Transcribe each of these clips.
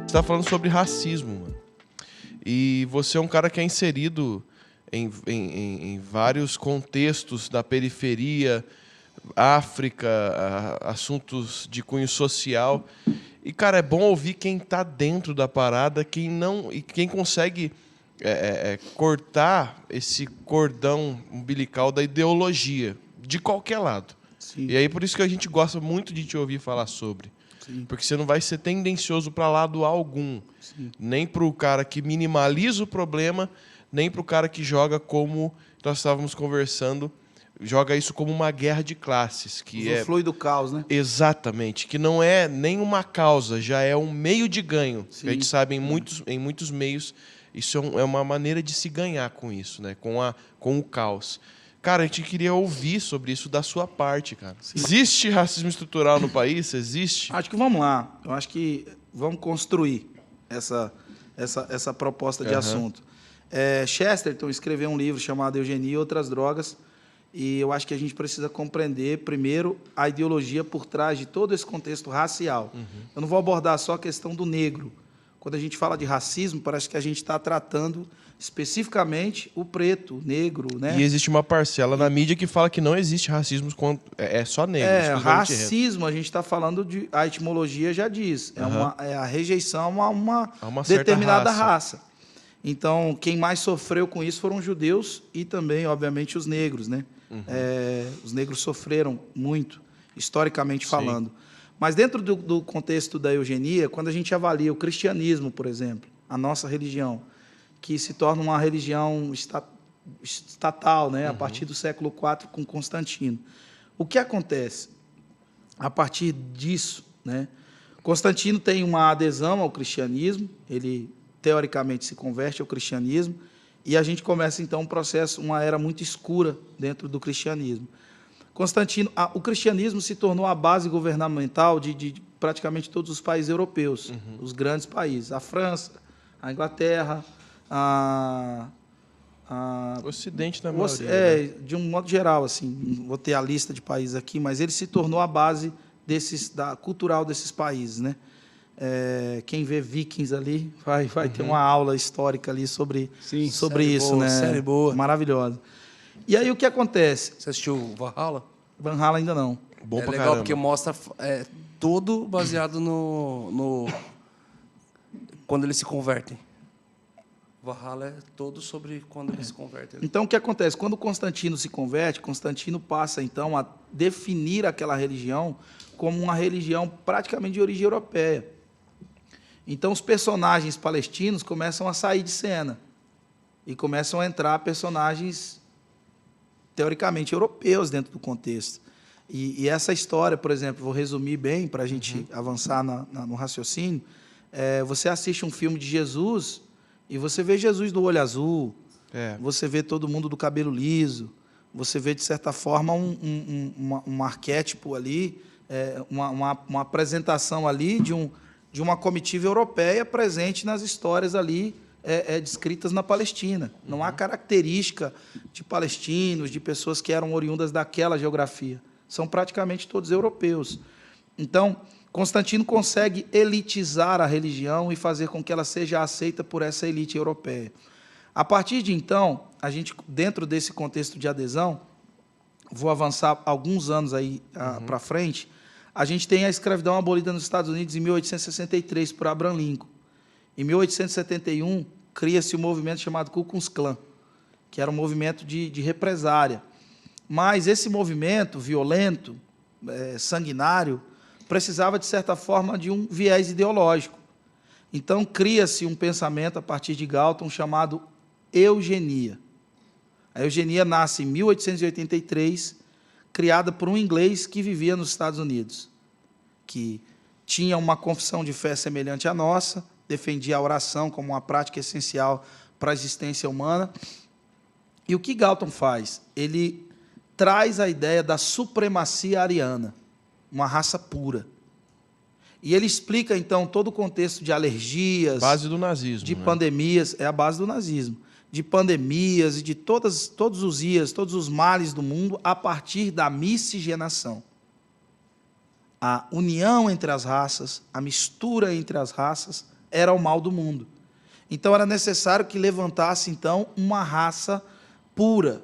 Você tá falando sobre racismo, mano. E você é um cara que é inserido em vários contextos da periferia, África, assuntos de cunho social. E, cara, é bom ouvir quem tá dentro da parada, quem não, e quem consegue cortar esse cordão umbilical da ideologia, de qualquer lado. Sim. E aí, por isso que a gente gosta muito de te ouvir falar sobre. Sim. Porque você não vai ser tendencioso para lado algum. Sim. Nem para o cara que minimaliza o problema, nem para o cara que joga como nós estávamos conversando, joga isso como uma guerra de classes. Que Usufrui do caos, né? Exatamente. Que não é nem uma causa, já é um meio de ganho. Sim. A gente sabe, em muitos meios, isso é uma maneira de se ganhar com isso, né? Com o caos. Cara, a gente queria ouvir sobre isso da sua parte, cara. Sim. Existe racismo estrutural no país? Existe? Acho que vamos lá. Eu acho que vamos construir essa proposta de assunto. Chesterton escreveu um livro chamado Eugenia e Outras Drogas, e eu acho que a gente precisa compreender, primeiro, a ideologia por trás de todo esse contexto racial. Eu não vou abordar só a questão do negro. Quando a gente fala de racismo, parece que a gente está tratando especificamente o preto, o negro, né? E existe uma parcela na mídia que fala que não existe racismo, é só negro. Racismo, a gente está falando de... A etimologia já diz, é a rejeição a uma determinada raça. Então, quem mais sofreu com isso foram os judeus e também, obviamente, os negros, né? Os negros sofreram muito, historicamente falando. Mas dentro do contexto da eugenia, quando a gente avalia o cristianismo, por exemplo, a nossa religião, que se torna uma religião estatal, né, a partir do século IV com Constantino. O que acontece? A partir disso, né, Constantino tem uma adesão ao cristianismo, ele teoricamente se converte ao cristianismo, e a gente começa então um processo, uma era muito escura dentro do cristianismo. O cristianismo se tornou a base governamental de praticamente todos os países europeus, os grandes países, a França, a Inglaterra, o Ocidente na maioria. De um modo geral, assim, vou ter a lista de países aqui, mas ele se tornou a base cultural desses países, né? Quem vê Vikings ali vai ter uma aula histórica ali sobre isso, boa, né? Série boa. Maravilhosa. E aí o que acontece? Você assistiu Valhalla? Valhalla ainda não. Bom pra legal caramba. porque mostra tudo baseado quando eles se convertem. Valhalla é todo sobre quando eles se convertem. Então, o que acontece? Quando Constantino se converte, Constantino passa, então, a definir aquela religião como uma religião praticamente de origem europeia. Então, os personagens palestinos começam a sair de cena e começam a entrar personagens, teoricamente, europeus dentro do contexto. E essa história, por exemplo, vou resumir bem para a gente avançar no raciocínio. Você assiste um filme de Jesus e você vê Jesus do olho azul, você vê todo mundo do cabelo liso, você vê, de certa forma, um arquétipo ali, uma apresentação ali de uma comitiva europeia presente nas histórias ali descritas na Palestina. Não há característica de palestinos, de pessoas que eram oriundas daquela geografia. São praticamente todos europeus. Então, Constantino consegue elitizar a religião e fazer com que ela seja aceita por essa elite europeia. A partir de então, a gente, dentro desse contexto de adesão, vou avançar alguns anos aí para frente, a gente tem a escravidão abolida nos Estados Unidos em 1863 por Abraham Lincoln. Em 1871, cria-se um movimento chamado Ku Klux Klan, que era um movimento de represária. Mas esse movimento violento, sanguinário, precisava, de certa forma, de um viés ideológico. Então, cria-se um pensamento, a partir de Galton, chamado eugenia. A eugenia nasce em 1883, criada por um inglês que vivia nos Estados Unidos, que tinha uma confissão de fé semelhante à nossa, defendia a oração como uma prática essencial para a existência humana. E o que Galton faz? Ele traz a ideia da supremacia ariana, uma raça pura. E ele explica, então, todo o contexto de alergias... Base do nazismo. De pandemias, é a base do nazismo. De pandemias e de todos os males do mundo a partir da miscigenação. A união entre as raças, a mistura entre as raças, era o mal do mundo. Então era necessário que levantasse então uma raça pura.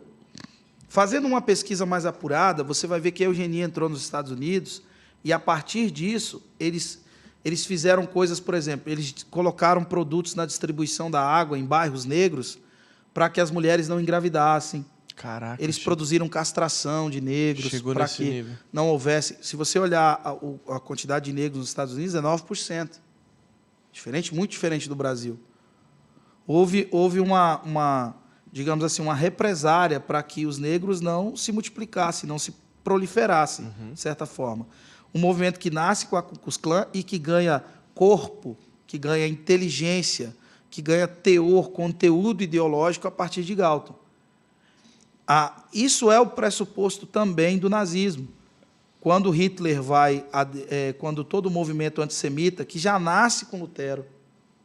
Fazendo uma pesquisa mais apurada, você vai ver que a eugenia entrou nos Estados Unidos e a partir disso eles fizeram coisas, por exemplo, eles colocaram produtos na distribuição da água em bairros negros para que as mulheres não engravidassem. Caraca. Eles produziram castração de negros para que nível. não houvesse... Se você olhar a quantidade de negros nos Estados Unidos, é 9%. Muito diferente do Brasil. Houve digamos assim, uma represária para que os negros não se multiplicassem, não se proliferassem, de certa forma. Um movimento que nasce com a Ku Klux Klan e que ganha corpo, que ganha inteligência, que ganha teor, conteúdo ideológico a partir de Galton. Isso é o pressuposto também do nazismo. Quando Hitler quando todo o movimento antissemita, que já nasce com Lutero,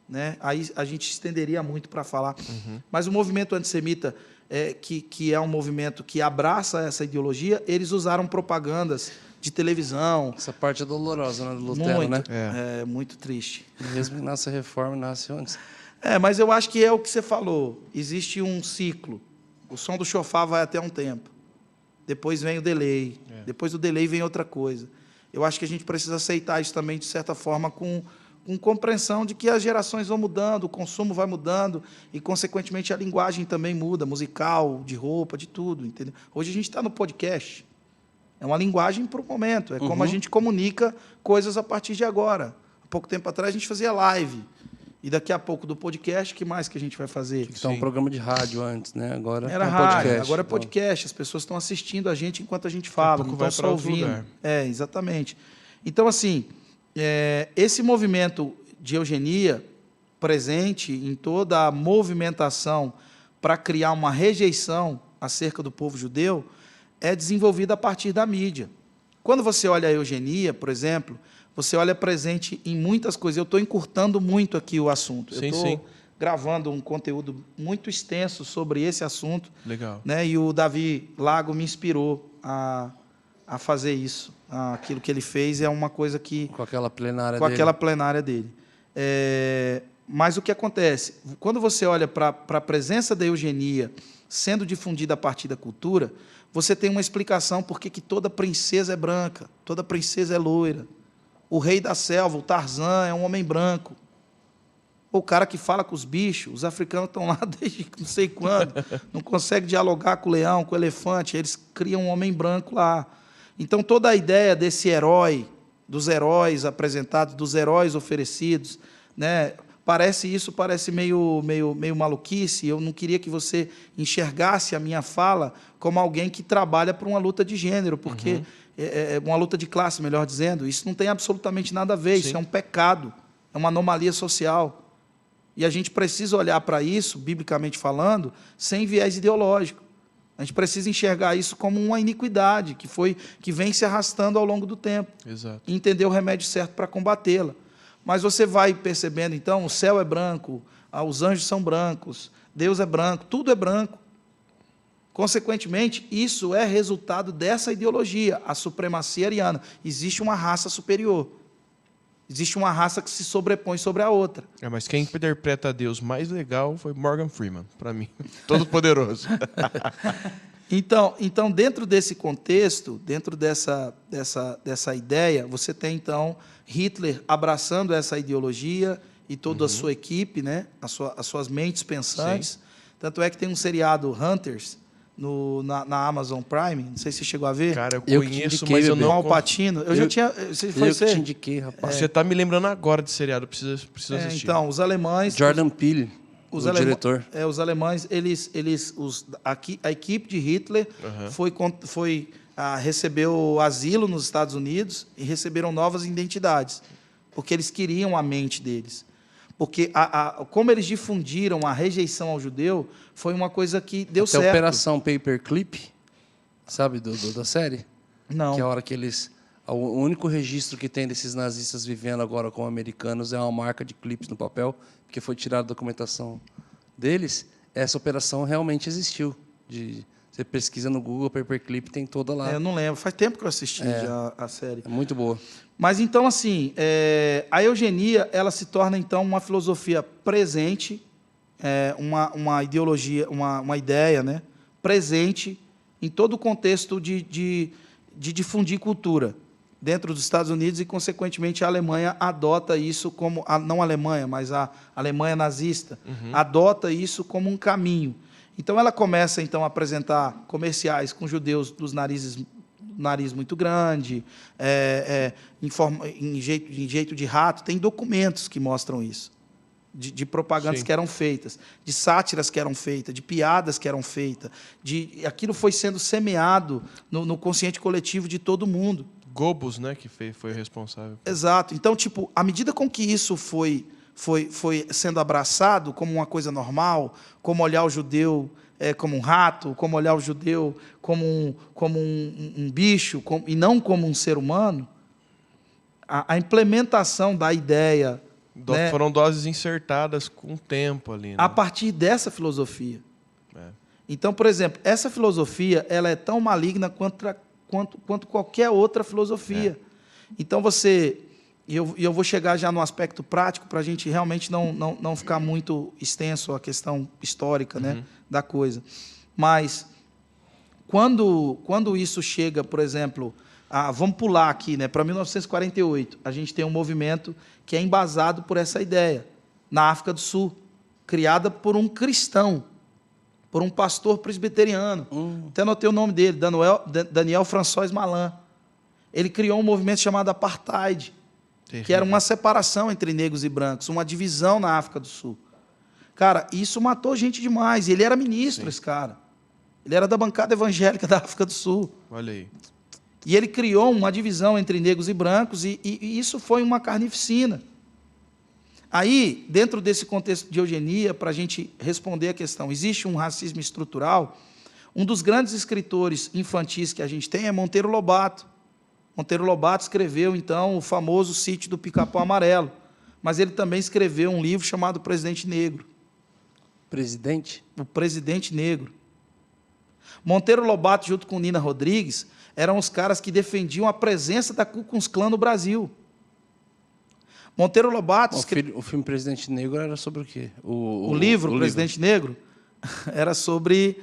né? Aí a gente estenderia muito para falar, mas o movimento antissemita, que é um movimento que abraça essa ideologia, eles usaram propagandas de televisão. Essa parte é dolorosa, né, do Lutero, muito, né? É muito triste. Mesmo que nasce a reforma, nasce antes. Mas eu acho que é o que você falou. Existe um ciclo. O som do chofar vai até um tempo. Depois vem o delay. Depois do delay vem outra coisa. Eu acho que a gente precisa aceitar isso também, de certa forma, com compreensão de que as gerações vão mudando, o consumo vai mudando e, consequentemente, a linguagem também muda, musical, de roupa, de tudo. Entendeu? Hoje a gente está no podcast. É uma linguagem para o momento. É como a gente comunica coisas a partir de agora. Há pouco tempo atrás, a gente fazia live. E daqui a pouco do podcast, o que mais que a gente vai fazer? Então, um programa de rádio antes, né? Agora era um rádio, podcast. agora é podcast. As pessoas estão assistindo a gente enquanto a gente fala, não estão só ouvindo. Exatamente. Então, assim, esse movimento de eugenia presente em toda a movimentação para criar uma rejeição acerca do povo judeu é desenvolvida a partir da mídia. Quando você olha a eugenia, por exemplo, você olha presente em muitas coisas. Eu estou encurtando muito aqui o assunto. Eu estou gravando um conteúdo muito extenso sobre esse assunto. Legal. Né? E o Davi Lago me inspirou a fazer isso. Aquilo que ele fez é uma coisa que... Com aquela plenária dele. Aquela plenária dele. Mas o que acontece? Quando você olha para a presença da eugenia sendo difundida a partir da cultura, você tem uma explicação por que toda princesa é branca, toda princesa é loira. O rei da selva, o Tarzan, é um homem branco. O cara que fala com os bichos, os africanos estão lá desde não sei quando, não conseguem dialogar com o leão, com o elefante, eles criam um homem branco lá. Então, toda a ideia desse herói, dos heróis apresentados, dos heróis oferecidos, né, parece meio maluquice. Eu não queria que você enxergasse a minha fala como alguém que trabalha por uma luta de gênero, porque... uma luta de classe, melhor dizendo, isso não tem absolutamente nada a ver, isso é um pecado, é uma anomalia social. E a gente precisa olhar para isso, biblicamente falando, sem viés ideológico. A gente precisa enxergar isso como uma iniquidade que vem se arrastando ao longo do tempo. Exato. E entender o remédio certo para combatê-la. Mas você vai percebendo, então, o céu é branco, os anjos são brancos, Deus é branco, tudo é branco. Consequentemente, isso é resultado dessa ideologia, a supremacia ariana. Existe uma raça superior. Existe uma raça que se sobrepõe sobre a outra. Mas quem interpreta Deus mais legal foi Morgan Freeman, para mim. Todo poderoso. Então, dentro desse contexto, dentro dessa ideia, você tem, então, Hitler abraçando essa ideologia e toda a sua equipe, né? As suas mentes pensantes. Sim. Tanto é que tem um seriado, Hunters, na Amazon Prime, não sei se você chegou a ver. Cara, eu conheço, mas eu não... Al Pacino. Eu já tinha... Eu te indiquei, rapaz. Você está me lembrando agora de seriado, preciso assistir. Então, os alemães... Jordan Peele, o diretor. Os alemães, a equipe de Hitler recebeu asilo nos Estados Unidos e receberam novas identidades, porque eles queriam a mente deles. Porque como eles difundiram a rejeição ao judeu, foi uma coisa que deu certo. Até a Operação Paperclip, sabe, da série? Não. Que é a hora que eles... O único registro que tem desses nazistas vivendo agora como americanos é uma marca de clipes no papel, porque foi tirada a documentação deles. Essa operação realmente existiu. Você pesquisa no Google, Paperclip, tem toda lá. Eu não lembro, faz tempo que eu assisti já a série. É muito boa. Mas então, assim, a eugenia ela se torna, então, uma filosofia presente, uma ideologia, uma ideia, né, presente em todo o contexto de difundir cultura. Dentro dos Estados Unidos e, consequentemente, a Alemanha adota isso como... não a Alemanha, mas a Alemanha nazista, adota isso como um caminho. Então, ela começa, então, a apresentar comerciais com judeus dos nariz muito grande, em jeito de rato. Tem documentos que mostram isso, de propagandas que eram feitas, de sátiras que eram feitas, de piadas que eram feitas. Aquilo foi sendo semeado no consciente coletivo de todo mundo. Goebbels, né, que foi responsável. Exato. Então, tipo, à medida com que isso foi sendo abraçado como uma coisa normal, como olhar o judeu como um rato, como olhar o judeu como um bicho, e não como um ser humano, a implementação da ideia... né, foram doses insertadas com o tempo ali. Né? A partir dessa filosofia. Então, por exemplo, essa filosofia ela é tão maligna quanto qualquer outra filosofia. Então, e eu vou chegar já no aspecto prático para a gente realmente não ficar muito extenso a questão histórica, né, da coisa. Mas, quando isso chega, por exemplo, vamos pular aqui, né, para 1948, a gente tem um movimento que é embasado por essa ideia, na África do Sul, criada por um cristão, por um pastor presbiteriano. Até anotei o nome dele, Daniel François Malan. Ele criou um movimento chamado Apartheid, que era uma separação entre negros e brancos, uma divisão na África do Sul. Cara, isso matou gente demais. Ele era ministro, esse cara. Ele era da bancada evangélica da África do Sul. Olha aí. E ele criou uma divisão entre negros e brancos, e isso foi uma carnificina. Aí, dentro desse contexto de eugenia, para a gente responder a questão, existe um racismo estrutural? Um dos grandes escritores infantis que a gente tem é Monteiro Lobato. Monteiro Lobato escreveu, então, o famoso Sítio do Pica-Pau Amarelo, mas ele também escreveu um livro chamado Presidente Negro. Presidente? O Presidente Negro. Monteiro Lobato, junto com Nina Rodrigues, eram os caras que defendiam a presença da Ku Klux Klan no Brasil. Monteiro Lobato... O filme Presidente Negro era sobre o quê? O livro, Presidente Negro, era sobre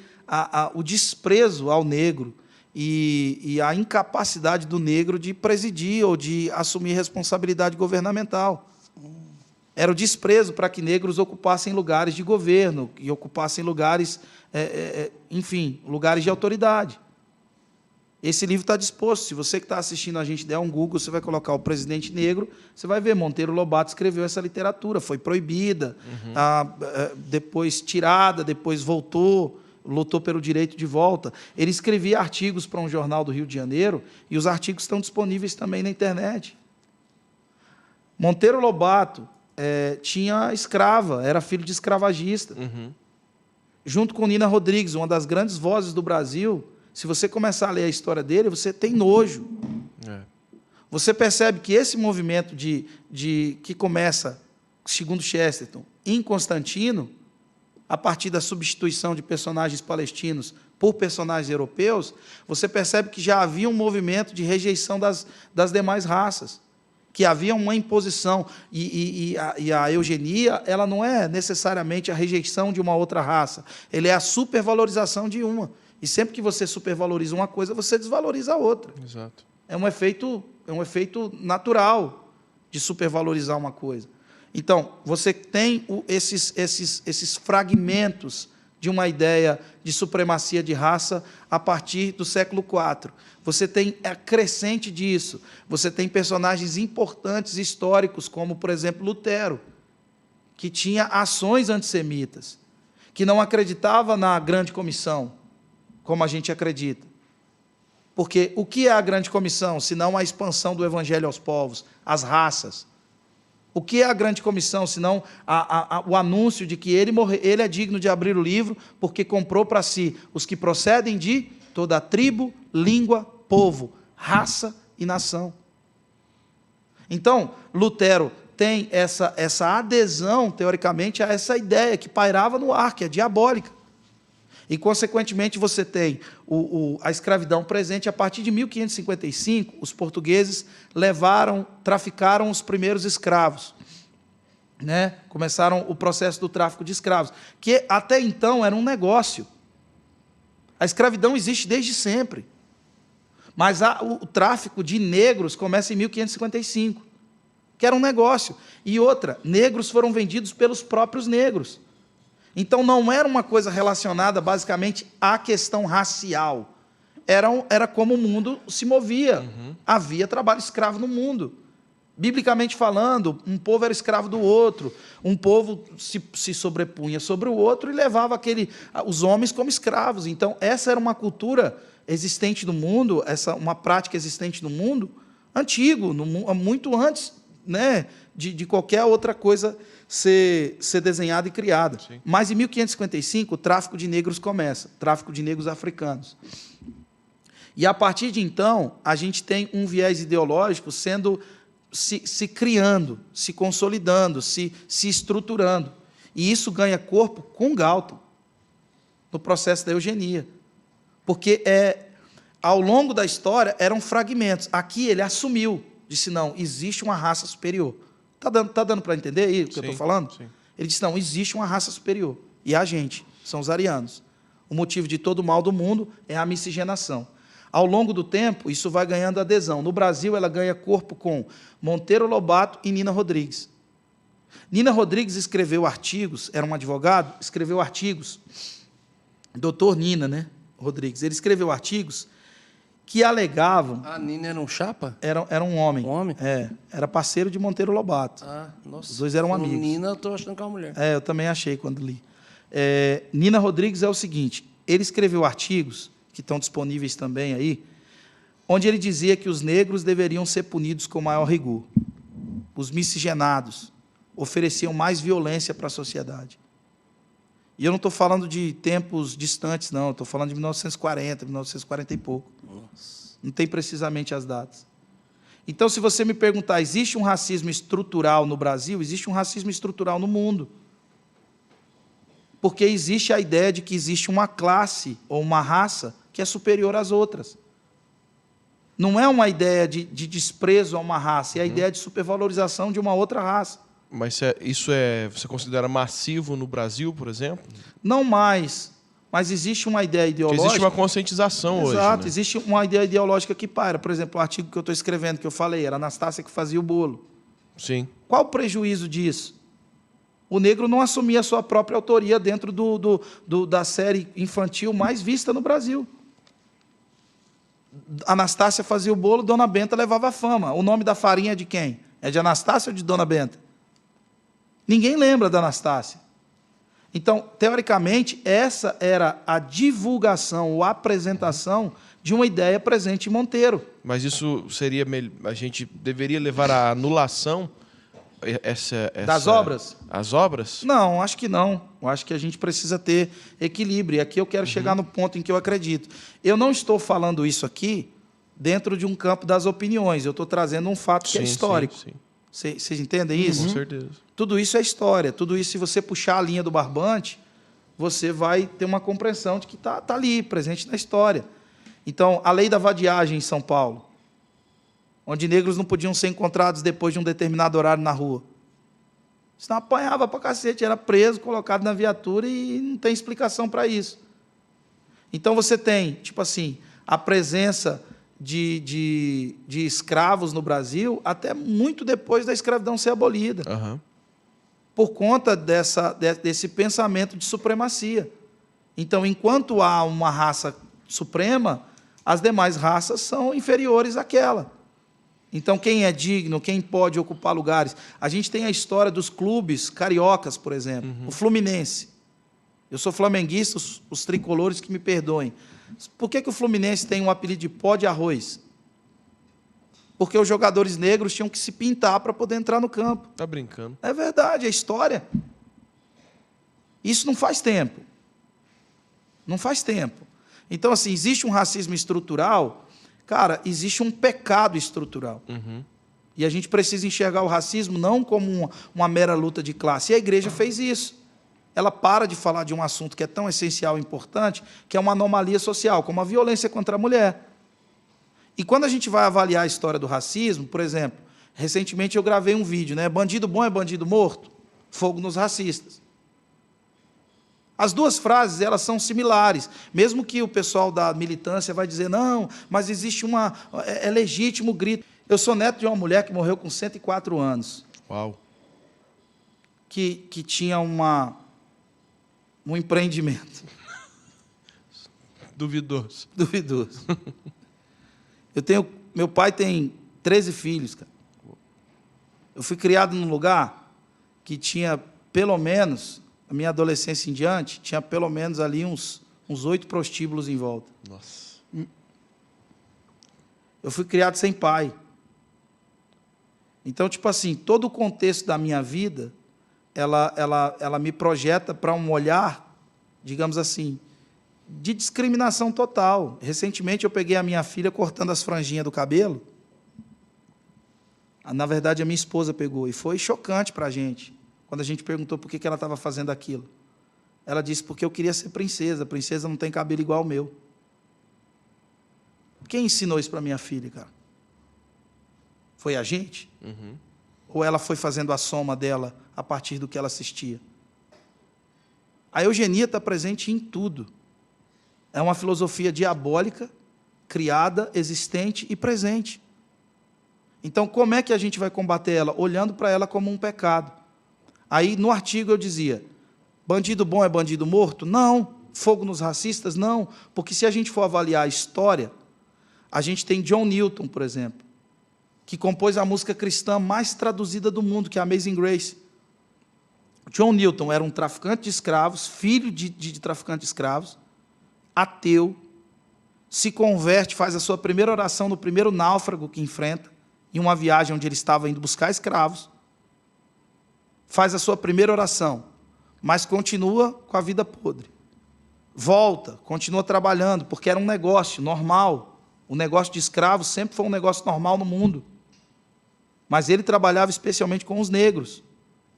o desprezo ao negro e a incapacidade do negro de presidir ou de assumir responsabilidade governamental. Era o desprezo para que negros ocupassem lugares de governo, e ocupassem lugares, enfim, lugares de autoridade. Esse livro está disposto. Se você que está assistindo a gente der um Google, você vai colocar o Presidente Negro, você vai ver, Monteiro Lobato escreveu essa literatura, foi proibida, depois tirada, depois voltou, lutou pelo direito de volta. Ele escrevia artigos para um jornal do Rio de Janeiro, e os artigos estão disponíveis também na internet. Monteiro Lobato tinha escrava, era filho de escravagista. Junto com Nina Rodrigues, uma das grandes vozes do Brasil. Se você começar a ler a história dele, você tem nojo. Você percebe que esse movimento que começa, segundo Chesterton, em Constantino, a partir da substituição de personagens palestinos por personagens europeus, você percebe que já havia um movimento de rejeição das demais raças, que havia uma imposição, e a eugenia ela não é necessariamente a rejeição de uma outra raça, ela é a supervalorização de uma. E sempre que você supervaloriza uma coisa, você desvaloriza a outra. Exato. É um efeito natural de supervalorizar uma coisa. Então, você tem esses fragmentos de uma ideia de supremacia de raça a partir do século IV. Você tem a crescente disso. Você tem personagens importantes históricos, como, por exemplo, Lutero, que tinha ações antissemitas, que não acreditava na grande comissão, como a gente acredita. Porque o que é a grande comissão, senão a expansão do evangelho aos povos, às raças? O que é a grande comissão, senão o anúncio de que ele é digno de abrir o livro, porque comprou para si os que procedem de toda a tribo, língua, povo, raça e nação. Então, Lutero tem essa adesão, teoricamente, a essa ideia que pairava no ar, que é diabólica. E, consequentemente, você tem a escravidão presente. A partir de 1555, os portugueses traficaram os primeiros escravos. Né? Começaram o processo do tráfico de escravos, que até então era um negócio. A escravidão existe desde sempre. Mas o tráfico de negros começa em 1555, que era um negócio. E outra, negros foram vendidos pelos próprios negros. Então, não era uma coisa relacionada, basicamente, à questão racial. Era como o mundo se movia. Havia trabalho escravo no mundo. Biblicamente falando, um povo era escravo do outro. Um povo se sobrepunha sobre o outro e levava os homens como escravos. Então, essa era uma cultura existente no mundo, uma prática existente no mundo antigo, muito antes, né, de qualquer outra coisa ser desenhada e criada. Sim. Mas em 1555, o tráfico de negros começa, tráfico de negros africanos. E a partir de então, a gente tem um viés ideológico se criando, se consolidando, se estruturando. E isso ganha corpo com Galton, no processo da eugenia. Porque ao longo da história eram fragmentos. Aqui ele assumiu, disse, não, existe uma raça superior. Está dando para entender aí o que eu estou falando? Sim. Ele disse, não, existe uma raça superior. E a gente, são os arianos. O motivo de todo o mal do mundo é a miscigenação. Ao longo do tempo, isso vai ganhando adesão. No Brasil, ela ganha corpo com Monteiro Lobato e Nina Rodrigues. Nina Rodrigues escreveu artigos, era um advogado, escreveu artigos, doutor Nina, né, Rodrigues, ele escreveu artigos que alegavam... A Nina era um chapa? Era um homem. Um homem? Era parceiro de Monteiro Lobato. Nossa. Os dois eram amigos. Nina, eu estou achando que é uma mulher. Eu também achei quando li. Nina Rodrigues é o seguinte, ele escreveu artigos, que estão disponíveis também aí, onde ele dizia que os negros deveriam ser punidos com maior rigor. Os miscigenados ofereciam mais violência para a sociedade. E eu não estou falando de tempos distantes, não. Estou falando de 1940, 1940 e pouco. Nossa. Não tem precisamente as datas. Então, se você me perguntar, existe um racismo estrutural no Brasil? Existe um racismo estrutural no mundo. Porque existe a ideia de que existe uma classe ou uma raça que é superior às outras. Não é uma ideia de desprezo a uma raça, é a ideia de supervalorização de uma outra raça. Mas você considera massivo no Brasil, por exemplo? Não mais, mas existe uma ideia ideológica... Porque existe uma conscientização hoje. Exato, né? Existe uma ideia ideológica que paira. Por exemplo, o artigo que eu estou escrevendo, que eu falei, era a Anastácia que fazia o bolo. Sim. Qual o prejuízo disso? O negro não assumia a sua própria autoria dentro da série infantil mais vista no Brasil. Anastácia fazia o bolo, Dona Benta levava a fama. O nome da farinha é de quem? É de Anastácia ou de Dona Benta? Ninguém lembra da Anastácia. Então, teoricamente, essa era a divulgação ou apresentação de uma ideia presente em Monteiro. Mas isso seria... A gente deveria levar à anulação das obras? As obras? Não, acho que não. Eu acho que a gente precisa ter equilíbrio. E aqui eu quero chegar no ponto em que eu acredito. Eu não estou falando isso aqui dentro de um campo das opiniões. Eu estou trazendo um fato que é histórico. Sim. Vocês entendem isso? Com certeza. Tudo isso é história. Tudo isso, se você puxar a linha do barbante, você vai ter uma compreensão de que está ali, presente na história. Então, a lei da vadiagem em São Paulo, onde negros não podiam ser encontrados depois de um determinado horário na rua. Senão apanhava pra cacete, era preso, colocado na viatura e não tem explicação para isso. Então você tem, tipo assim, a presença de escravos no Brasil até muito depois da escravidão ser abolida. Por conta desse pensamento de supremacia. Então, enquanto há uma raça suprema, as demais raças são inferiores àquela. Então, quem é digno, quem pode ocupar lugares? A gente tem a história dos clubes cariocas, por exemplo. O Fluminense. Eu sou flamenguista, os tricolores que me perdoem. Por que o Fluminense tem um apelido de pó de arroz? Porque os jogadores negros tinham que se pintar para poder entrar no campo. Tá brincando. É verdade, é história. Isso não faz tempo. Não faz tempo. Então, assim, existe um racismo estrutural. Cara, existe um pecado estrutural. E a gente precisa enxergar o racismo não como uma mera luta de classe. E a igreja fez isso. ela para de falar de um assunto que é tão essencial e importante, que é uma anomalia social, como a violência contra a mulher. E quando a gente vai avaliar a história do racismo, por exemplo, recentemente eu gravei um vídeo, né? Bandido bom é bandido morto? Fogo nos racistas. As duas frases, elas são similares, mesmo que o pessoal da militância vai dizer, não, mas existe é legítimo o grito. Eu sou neto de uma mulher que morreu com 104 anos. Uau. Que tinha um empreendimento. Duvidoso. Duvidoso. Meu pai tem 13 filhos, cara. Eu fui criado num lugar que tinha, pelo menos, a minha adolescência em diante, tinha pelo menos ali uns 8 prostíbulos em volta. Nossa. Eu fui criado sem pai. Então, tipo assim, todo o contexto da minha vida, ela me projeta para um olhar, digamos assim, de discriminação total. Recentemente, eu peguei a minha filha cortando as franjinhas do cabelo. Na verdade, a minha esposa pegou, e foi chocante para a gente, quando a gente perguntou por que ela estava fazendo aquilo. Ela disse, porque eu queria ser princesa. A princesa não tem cabelo igual ao meu. Quem ensinou isso para minha filha, cara? Foi a gente? Uhum. Ou ela foi fazendo a soma dela a partir do que ela assistia? A eugenia está presente em tudo. É uma filosofia diabólica, criada, existente e presente. Então, como é que a gente vai combater ela? Olhando para ela como um pecado. Aí, no artigo, eu dizia, bandido bom é bandido morto? Não. Fogo nos racistas? Não. Porque se a gente for avaliar a história, a gente tem John Newton, por exemplo, que compôs a música cristã mais traduzida do mundo, que é Amazing Grace. John Newton era um traficante de escravos, filho de traficante de escravos, ateu, se converte, faz a sua primeira oração no primeiro náufrago que enfrenta, em uma viagem onde ele estava indo buscar escravos, faz a sua primeira oração, mas continua com a vida podre. Volta, continua trabalhando, porque era um negócio normal. O negócio de escravos sempre foi um negócio normal no mundo. Mas ele trabalhava especialmente com os negros,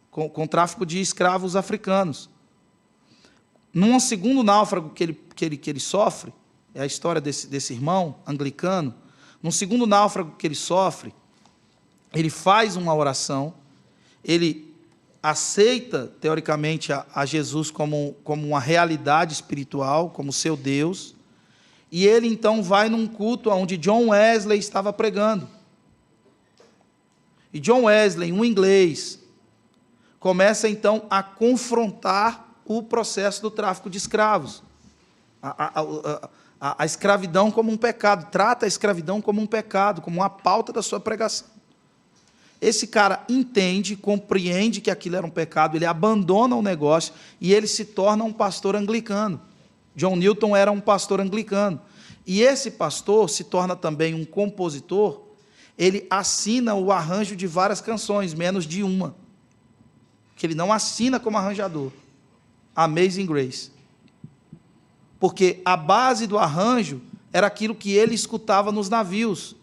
com o tráfico de escravos africanos. Num segundo náufrago que ele sofre, é a história desse irmão anglicano, num segundo náufrago que ele sofre, ele faz uma oração, ele aceita, teoricamente, a Jesus como uma realidade espiritual, como seu Deus, e ele, então, vai num culto onde John Wesley estava pregando. E John Wesley, um inglês, começa, então, a confrontar o processo do tráfico de escravos. A escravidão como um pecado, trata a escravidão como um pecado, como uma pauta da sua pregação. Esse cara entende, compreende que aquilo era um pecado, ele abandona o negócio e ele se torna um pastor anglicano. John Newton era um pastor anglicano. E esse pastor se torna também um compositor, ele assina o arranjo de várias canções, menos de uma, que ele não assina como arranjador. Amazing Grace. Porque a base do arranjo era aquilo que ele escutava nos navios,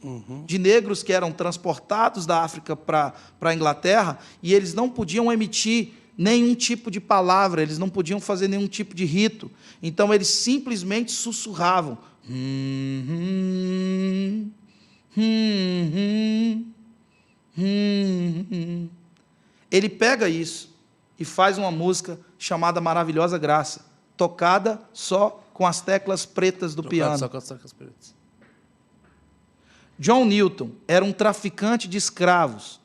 de negros que eram transportados da África para a Inglaterra, e eles não podiam emitir nenhum tipo de palavra, eles não podiam fazer nenhum tipo de rito. Então, eles simplesmente sussurravam. Ele pega isso e faz uma música chamada Maravilhosa Graça, tocada só com as teclas pretas do piano. Só com as teclas pretas. John Newton era um traficante de escravos,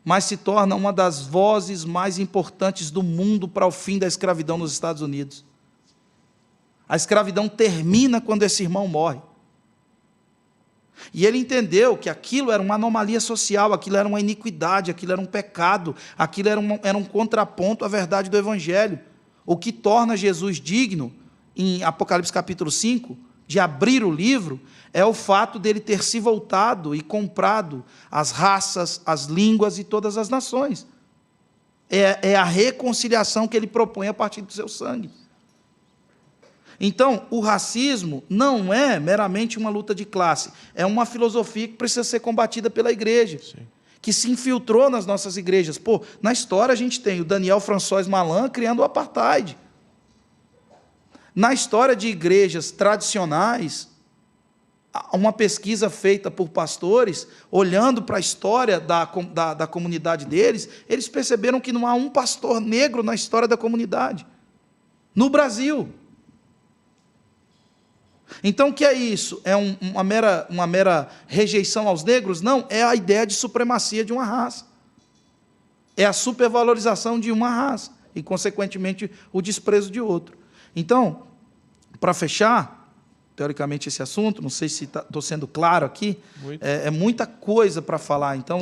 mas se torna uma das vozes mais importantes do mundo para o fim da escravidão nos Estados Unidos. A escravidão termina quando esse irmão morre. E ele entendeu que aquilo era uma anomalia social, aquilo era uma iniquidade, aquilo era um pecado, aquilo era um contraponto à verdade do Evangelho. O que torna Jesus digno, em Apocalipse capítulo 5, de abrir o livro, é o fato dele ter se voltado e comprado as raças, as línguas e todas as nações. É a reconciliação que ele propõe a partir do seu sangue. Então, o racismo não é meramente uma luta de classe, é uma filosofia que precisa ser combatida pela igreja. Sim. que se infiltrou nas nossas igrejas. Pô, na história a gente tem o Daniel François Malan criando o apartheid. Na história de igrejas tradicionais, uma pesquisa feita por pastores, olhando para a história da comunidade deles, eles perceberam que não há um pastor negro na história da comunidade. No Brasil. Então, o que é isso? É uma mera rejeição aos negros? Não, é a ideia de supremacia de uma raça. É a supervalorização de uma raça e, consequentemente, o desprezo de outro. Então, para fechar, teoricamente, esse assunto, não sei se estou sendo claro aqui, é muita coisa para falar, então,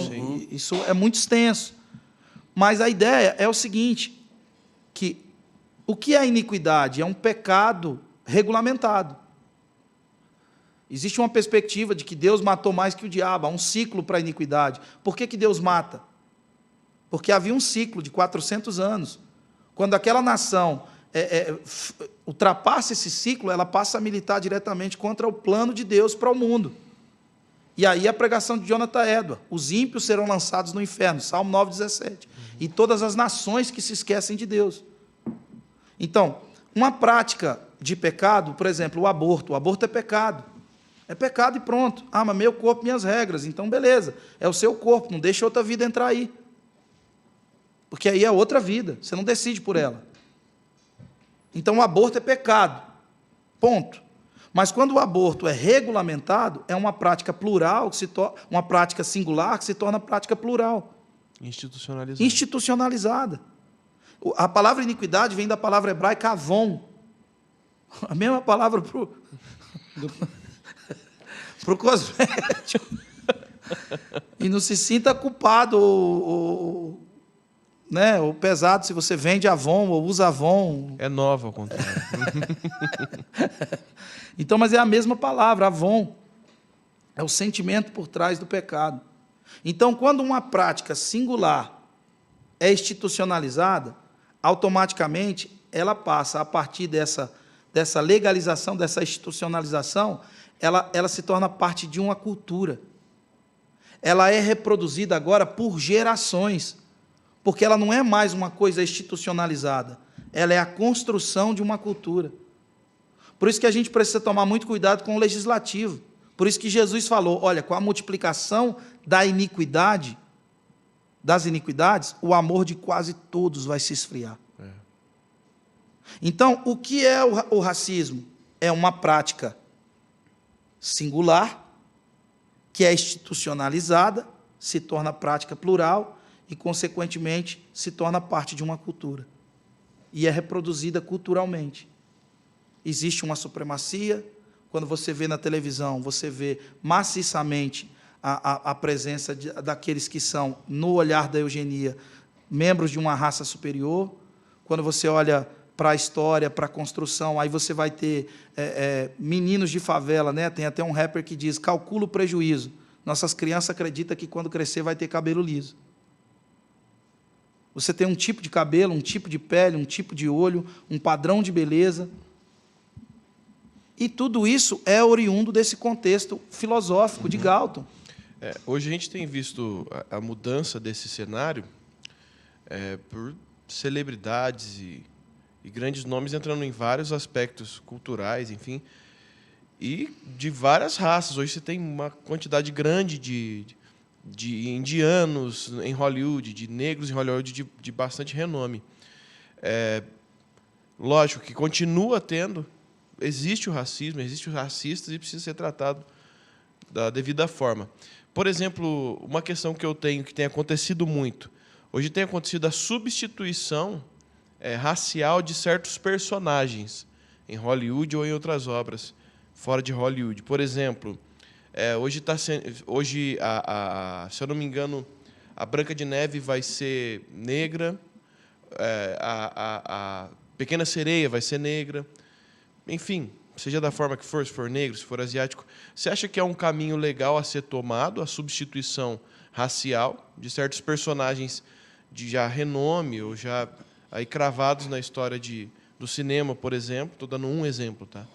isso é muito extenso. Mas a ideia é o seguinte, que o que é iniquidade? É um pecado regulamentado. Existe uma perspectiva de que Deus matou mais que o diabo, há um ciclo para a iniquidade. Por que Deus mata? Porque havia um ciclo de 400 anos. Quando aquela nação ultrapassa esse ciclo, ela passa a militar diretamente contra o plano de Deus para o mundo. E aí a pregação de Jonathan Edwards, os ímpios serão lançados no inferno, Salmo 9,17. E todas as nações que se esquecem de Deus. Então, uma prática de pecado, por exemplo, o aborto é pecado. É pecado e pronto. Ah, mas meu corpo, minhas regras. Então, beleza. É o seu corpo, não deixa outra vida entrar aí. Porque aí é outra vida, você não decide por ela. Então, o aborto é pecado. Ponto. Mas quando o aborto é regulamentado, é uma prática plural, uma prática singular, que se torna prática plural. Institucionalizada. A palavra iniquidade vem da palavra hebraica avon. A mesma palavra para o cosmético. E não se sinta culpado ou pesado se você vende Avon ou usa Avon. É nova ao contrário. Então, mas é a mesma palavra, Avon. É o sentimento por trás do pecado. Então, quando uma prática singular é institucionalizada, automaticamente ela passa, a partir dessa legalização, dessa institucionalização, ela se torna parte de uma cultura. Ela é reproduzida agora por gerações, porque ela não é mais uma coisa institucionalizada, ela é a construção de uma cultura. Por isso que a gente precisa tomar muito cuidado com o legislativo. Por isso que Jesus falou, olha, com a multiplicação das iniquidades, o amor de quase todos vai se esfriar. Então, o que é o racismo? É uma prática singular, que é institucionalizada, se torna prática plural e, consequentemente, se torna parte de uma cultura. E é reproduzida culturalmente. Existe uma supremacia. Quando você vê na televisão, você vê maciçamente a presença daqueles que são, no olhar da eugenia, membros de uma raça superior. Quando você olha para a história, para a construção, aí você vai ter meninos de favela, né? Tem até um rapper que diz, calcula o prejuízo. Nossas crianças acreditam que quando crescer vai ter cabelo liso. Você tem um tipo de cabelo, um tipo de pele, um tipo de olho, um padrão de beleza. E tudo isso é oriundo desse contexto filosófico de Galton. Hoje a gente tem visto a mudança desse cenário por celebridades e grandes nomes entrando em vários aspectos culturais, enfim, e de várias raças. Hoje você tem uma quantidade grande de indianos em Hollywood, de negros em Hollywood de bastante renome. Lógico que continua tendo, existe o racismo, existe os racistas e precisa ser tratado da devida forma. Por exemplo, uma questão que eu tenho, que tem acontecido muito, hoje tem acontecido a substituição racial de certos personagens em Hollywood ou em outras obras fora de Hollywood. Por exemplo, hoje se eu não me engano, a Branca de Neve vai ser negra, a Pequena Sereia vai ser negra, enfim, seja da forma que for, se for negro, se for asiático. Você acha que é um caminho legal a ser tomado, a substituição racial de certos personagens de já renome ou já aí cravados na história do cinema, por exemplo? Estou dando um exemplo, tá?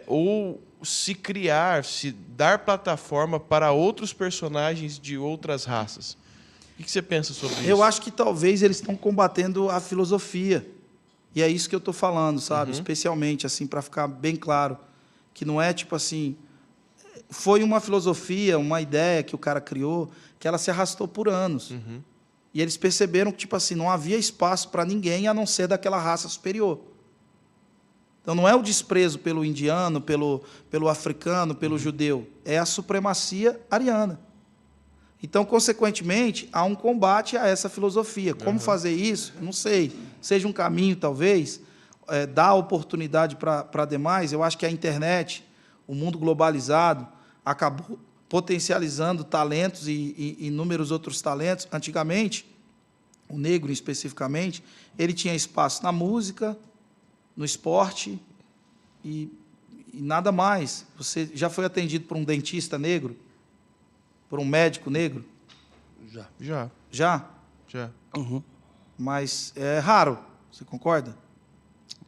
Ou se criar, se dar plataforma para outros personagens de outras raças. O que você pensa sobre isso? Eu acho que talvez eles estão combatendo a filosofia. E é isso que eu estou falando, sabe? Especialmente, assim, para ficar bem claro. Que não é tipo assim... Foi uma filosofia, uma ideia que o cara criou, que ela se arrastou por anos. E eles perceberam que, tipo assim, não havia espaço para ninguém a não ser daquela raça superior. Então, não é o desprezo pelo indiano, pelo africano, pelo judeu. É a supremacia ariana. Então, consequentemente, há um combate a essa filosofia. Como fazer isso? Não sei. Seja um caminho, talvez, dar oportunidade para demais. Eu acho que a internet, o mundo globalizado, acabou potencializando talentos e inúmeros outros talentos. Antigamente, o negro especificamente, ele tinha espaço na música, no esporte e nada mais. Você já foi atendido por um dentista negro? Por um médico negro? Já. Já? Já. Mas é raro, você concorda?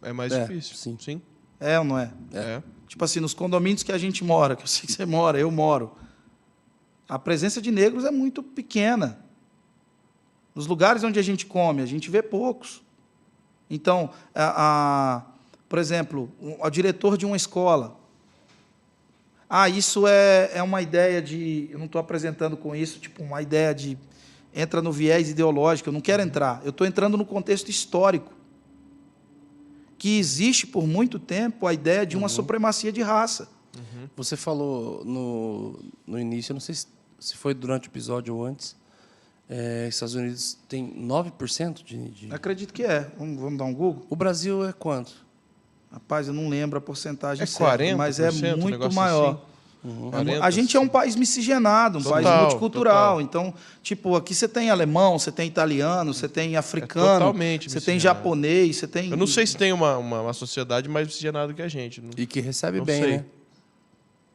É mais difícil. Sim. É ou não é? É. Tipo assim, nos condomínios que a gente mora, que eu sei que você mora, eu moro, a presença de negros é muito pequena. Nos lugares onde a gente come, a gente vê poucos. Então, por exemplo, o diretor de uma escola. Isso é uma ideia de... Eu não estou apresentando com isso, tipo, uma ideia de... Entra no viés ideológico, eu não quero entrar. Eu estou entrando no contexto histórico. Que existe, por muito tempo, a ideia de uma supremacia de raça. Você falou no início, eu não sei se foi durante o episódio ou antes, Estados Unidos tem 9% de... Acredito que é. Vamos dar um Google? O Brasil é quanto? Rapaz, eu não lembro a porcentagem certa, 40%, mas é um muito negócio maior. assim. 40, a gente é um país miscigenado, um país multicultural. Então, tipo, aqui você tem alemão, você tem italiano, você tem africano, totalmente você tem miscigenado. japonês, você tem... Eu não sei se tem uma sociedade mais miscigenada que a gente. Não, E que recebe não bem, sei. né?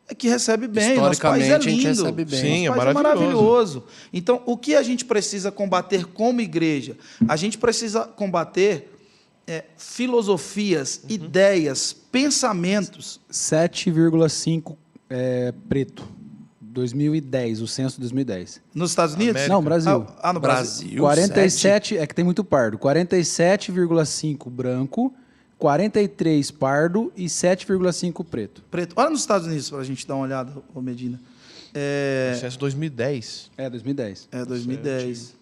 É que recebe bem, nosso país é Historicamente, a gente lindo. recebe bem. Sim, Nosso é país maravilhoso. Então, o que a gente precisa combater como igreja? A gente precisa combater filosofias, ideias, pensamentos. 7,5 preto. 2010, o censo de 2010. Nos Estados Unidos? América. Não, Brasil. No Brasil. 47, é que tem muito pardo. 47,5 branco, 43 pardo e 7,5 preto. Preto. Olha nos Estados Unidos para a gente dar uma olhada, ô Medina. Processo 2010. 2010. 2010.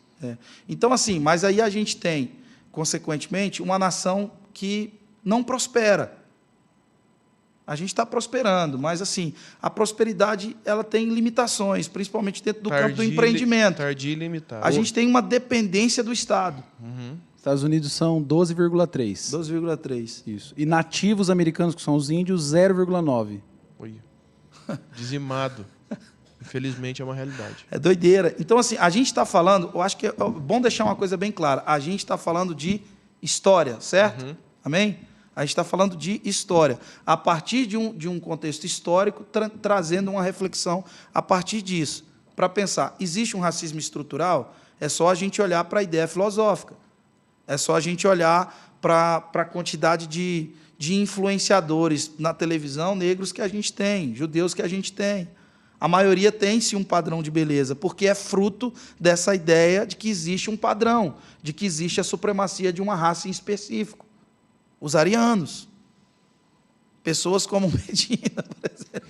Então, assim, mas aí a gente tem, consequentemente, uma nação que não prospera. A gente está prosperando, mas assim, a prosperidade ela tem limitações, principalmente dentro do campo do empreendimento. Tardia e limitado. A gente tem uma dependência do Estado. Estados Unidos são 12,3. 12,3. Isso. E nativos americanos, que são os índios, 0,9. Oi. Dizimado. Infelizmente é uma realidade. É doideira. Então, assim, a gente está falando, eu acho que é bom deixar uma coisa bem clara. A gente está falando de história, certo? Amém? A gente está falando de história. A partir de um contexto histórico, trazendo uma reflexão a partir disso. Para pensar, existe um racismo estrutural? É só a gente olhar para a ideia filosófica. É só a gente olhar para a quantidade de influenciadores na televisão negros que a gente tem, judeus que a gente tem. A maioria tem-se um padrão de beleza, porque é fruto dessa ideia de que existe um padrão, de que existe a supremacia de uma raça em específico. Os arianos. Pessoas como Medina, por exemplo.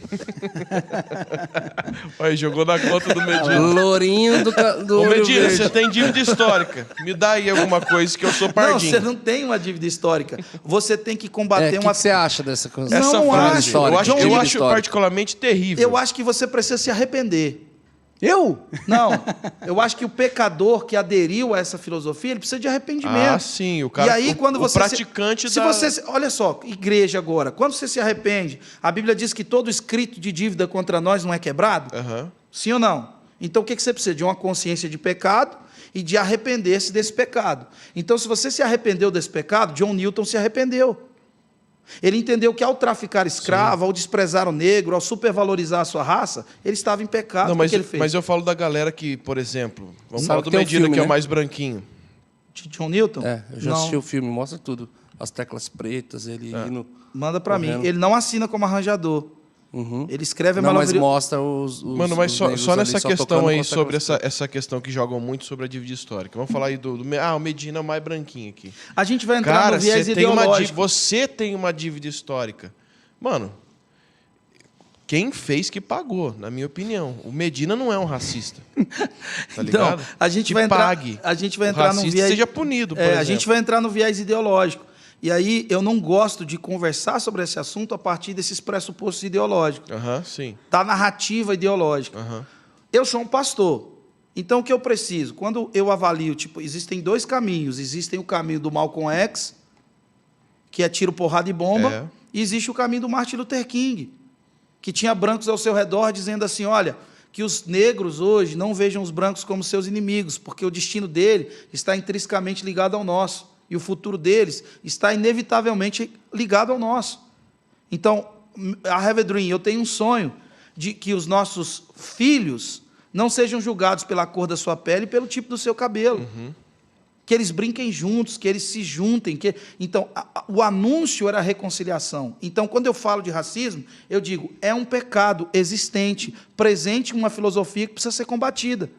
Olha, jogou na conta do Medina. Lourinho do Ô, olho Medina, verde. você tem dívida histórica. Me dá aí alguma coisa que eu sou Não, pardinho. você não tem uma dívida histórica. Você tem que combater O uma... que você acha dessa coisa? Essa Não frase, acho. eu acho, Dívida eu acho histórica. particularmente terrível. Eu acho que você precisa se arrepender. Eu? Não, eu acho que o pecador que aderiu a essa filosofia, ele precisa de arrependimento. Ah, sim, o cara, E aí, quando o você praticante se você, olha só, igreja agora, quando você se arrepende, a Bíblia diz que todo escrito de dívida contra nós não é quebrado? Aham. Sim ou não? Então, o que você precisa? De uma consciência de pecado e de arrepender-se desse pecado. Então, se você se arrependeu desse pecado, John Newton se arrependeu. Ele entendeu que ao traficar escravo, ao desprezar o negro, ao supervalorizar a sua raça, ele estava em pecado. Não, O que ele fez? mas eu falo da galera que, por exemplo, vamos Sabe falar que do tem um Medina, filme, que é o né? mais branquinho. De John Newton? Eu já Não. assisti o filme, mostra tudo. As teclas pretas, ele indo... Manda para mim. correndo. Ele não assina como arranjador. Ele escreve a Não, mas maravilha. mostra os Mano, mas os só negros nessa ali só questão tocando aí, com sobre teclas. essa questão que jogam muito sobre a dívida histórica. Vamos falar aí o Medina mais branquinho aqui. A gente vai entrar Cara, no viés ideológico. você tem uma dívida histórica. Mano, quem fez que pagou, na minha opinião. O Medina não é um racista. Tá ligado? Então, a gente que vai entrar, pague. a gente vai O entrar num racista viés. seja punido, por A exemplo. gente vai entrar no viés ideológico. E aí eu não gosto de conversar sobre esse assunto a partir desses pressupostos ideológicos, Aham, sim. da narrativa ideológica. Aham. Eu sou um pastor. Então o que eu preciso? Quando eu avalio, tipo, existem dois caminhos. Existem o caminho do Malcolm X, que é tiro, porrada e bomba, É. e existe o caminho do Martin Luther King, que tinha brancos ao seu redor dizendo assim, olha, que os negros hoje não vejam os brancos como seus inimigos, porque o destino dele está intrinsecamente ligado ao nosso, e o futuro deles está inevitavelmente ligado ao nosso. Então, I have a dream, eu tenho um sonho de que os nossos filhos não sejam julgados pela cor da sua pele e pelo tipo do seu cabelo. Que eles brinquem juntos, que eles se juntem. Então, o anúncio era a reconciliação. Então, quando eu falo de racismo, eu digo, é um pecado existente, presente em uma filosofia que precisa ser combatida.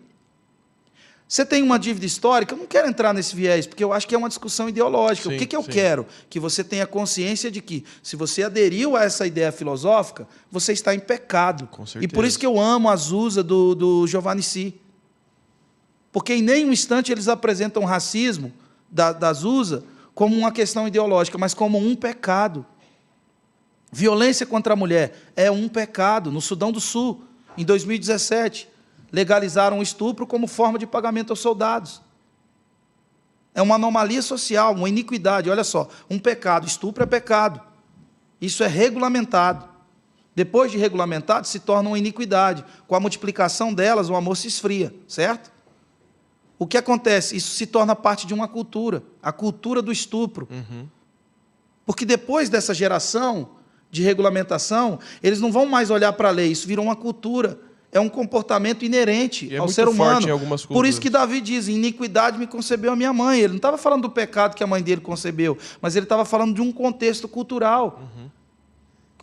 Você tem uma dívida histórica? Eu não quero entrar nesse viés, porque eu acho que é uma discussão ideológica. Sim, o que eu sim. quero? Que você tenha consciência de que, se você aderiu a essa ideia filosófica, você está em pecado. Com E certeza. por isso que eu amo a Azusa do Giovanni Si. Porque em nenhum instante eles apresentam o racismo da Azusa como uma questão ideológica, mas como um pecado. Violência contra a mulher é um pecado. No Sudão do Sul, em 2017, legalizaram o estupro como forma de pagamento aos soldados. É uma anomalia social, uma iniquidade. Olha só, um pecado, estupro é pecado. Isso é regulamentado. Depois de regulamentado, se torna uma iniquidade. Com a multiplicação delas, o amor se esfria, certo? O que acontece? Isso se torna parte de uma cultura, a cultura do estupro. Porque depois dessa geração de regulamentação, eles não vão mais olhar para a lei, isso virou uma cultura. É um comportamento inerente E é ao muito ser forte humano. em algumas Por isso culturas. que Davi diz, em iniquidade me concebeu a minha mãe. Ele não estava falando do pecado que a mãe dele concebeu, mas ele estava falando de um contexto cultural,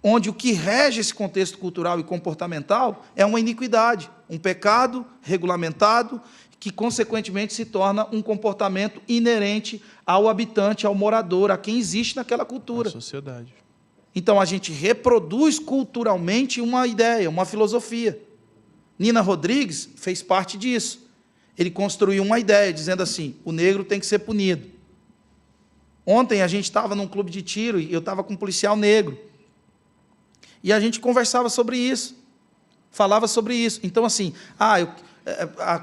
onde o que rege esse contexto cultural e comportamental é uma iniquidade, um pecado regulamentado, que consequentemente se torna um comportamento inerente ao habitante, ao morador, a quem existe naquela cultura. A sociedade. Então a gente reproduz culturalmente uma ideia, uma filosofia. Nina Rodrigues fez parte disso. Ele construiu uma ideia, dizendo assim, o negro tem que ser punido. Ontem a gente estava num clube de tiro e eu estava com um policial negro. E a gente conversava sobre isso, falava sobre isso. Então assim,